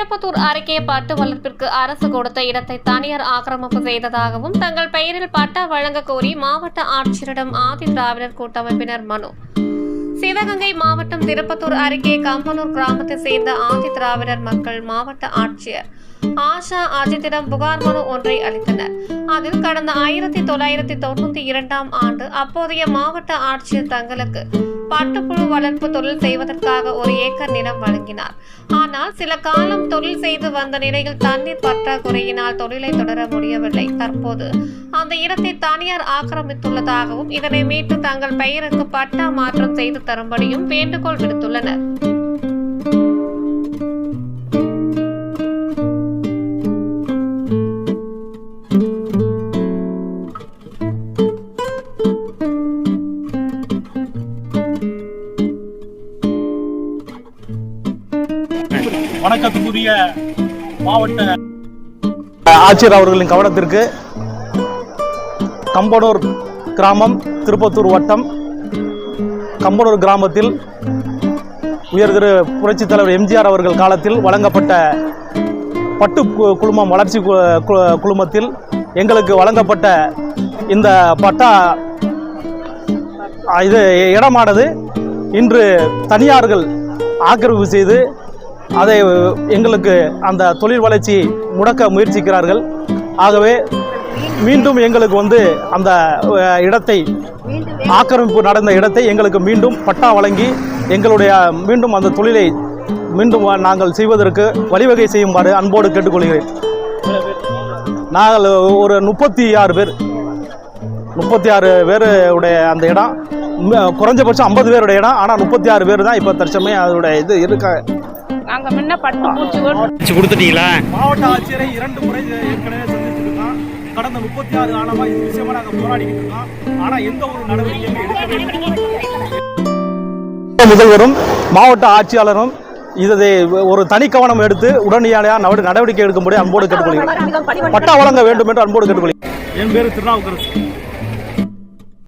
திருப்பத்தூர் அருகே பட்டு வளர்ப்பிற்கு அரசு கொடுத்த இடத்தை தனியார் ஆக்கிரமிப்பு செய்ததாகவும் தங்கள் பெயரில் பட்டா வழங்க கோரி மாவட்ட ஆட்சியரிடம் ஆதி திராவிடர் கூட்டமைப்பினர் மனு. சிவகங்கை மாவட்டம் திருப்பத்தூர் அருகே கம்பனூர் கிராமத்தை சேர்ந்த ஆதி திராவிடர் மக்கள் மாவட்ட ஆட்சியர் ஆஷா அஜித்திடம் புகார் மனு ஒன்றை அளித்தனர். அதில் கடந்த 1992ஆம் ஆண்டு அப்போதைய மாவட்ட ஆட்சியர் தங்களுக்கு பட்டுப்புழு வளர்ப்பு தொழில் செய்வதற்காக 1 ஏக்கர் நிலம் வழங்கினார். ஆனால் சில காலம் தொழில் செய்து வந்த நிலையில் தண்ணீர் பற்றாக்குறையினால் தொழிலை தொடர முடியவில்லை. தற்போது அந்த இடத்தை தனியார் ஆக்கிரமித்துள்ளதாகவும் இதனை மீட்டு தங்கள் பெயருக்கு பட்டா மாற்றம் செய்து தரும்படியும் வேண்டுகோள் விடுத்துள்ளனர். வணக்கத்துக்குரிய மாவட்ட ஆட்சியர் அவர்களின் கவனத்திற்கு கம்பனூர் கிராமம், திருப்பத்தூர் வட்டம் கம்பனூர் கிராமத்தில் உயர்திரு புரட்சித் தலைவர் எம்ஜிஆர் அவர்கள் காலத்தில் வழங்கப்பட்ட பட்டு குழுமம் வளர்ச்சி குழுமத்தில் எங்களுக்கு வழங்கப்பட்ட இந்த பட்டா இடமானது இன்று தனியார்கள் ஆக்கிரமிப்பு செய்து அதை எங்களுக்கு அந்த தொழில் வளர்ச்சி முடக்க முயற்சிக்கிறார்கள். ஆகவே மீண்டும் எங்களுக்கு அந்த இடத்தை ஆக்கிரமிப்பு நடந்த இடத்தை எங்களுக்கு மீண்டும் பட்டா வழங்கி எங்களுடைய மீண்டும் அந்த தொழிலை மீண்டும் நாங்கள் செய்வதற்கு வழிவகை செய்யுமாறு அன்போடு கேட்டுக்கொள்கிறேன். நாங்கள் ஒரு 36 பேருடைய அந்த இடம், குறைஞ்சபட்சம் 50 பேருடைய இடம். ஆனால் 36 பேர் தான் இப்போ தற்சமயம் அதோடைய இது இருக்க. நாங்கள் முன்ன பட்டு பூச்சி கொடுத்துட்டீங்களா? மாவட்ட ஆட்சியரை 2 முறை ஏற்கனவே சந்திச்சிருக்கோம். கடந்த 36 ஆண்டுமா இது விஷயமா நாங்கள் போராடிக்கிட்டு இருக்கோம். ஆனால் எந்த ஒரு நடவடிக்கையும் எடுக்கவே இல்லை. முதல்வரும் மாவட்ட ஆட்சியாளரும் இதை ஒரு தனி கவனம் எடுத்து உடனடியாக நடவடிக்கை எடுக்கும்படி அன்போடு கேட்டுக்கொள்கிறேன். பட்டா வழங்க வேண்டும் என்று அன்போடு கேட்டுக்கொள்கிறேன். என் பேர் திருநாவுக்கரசு.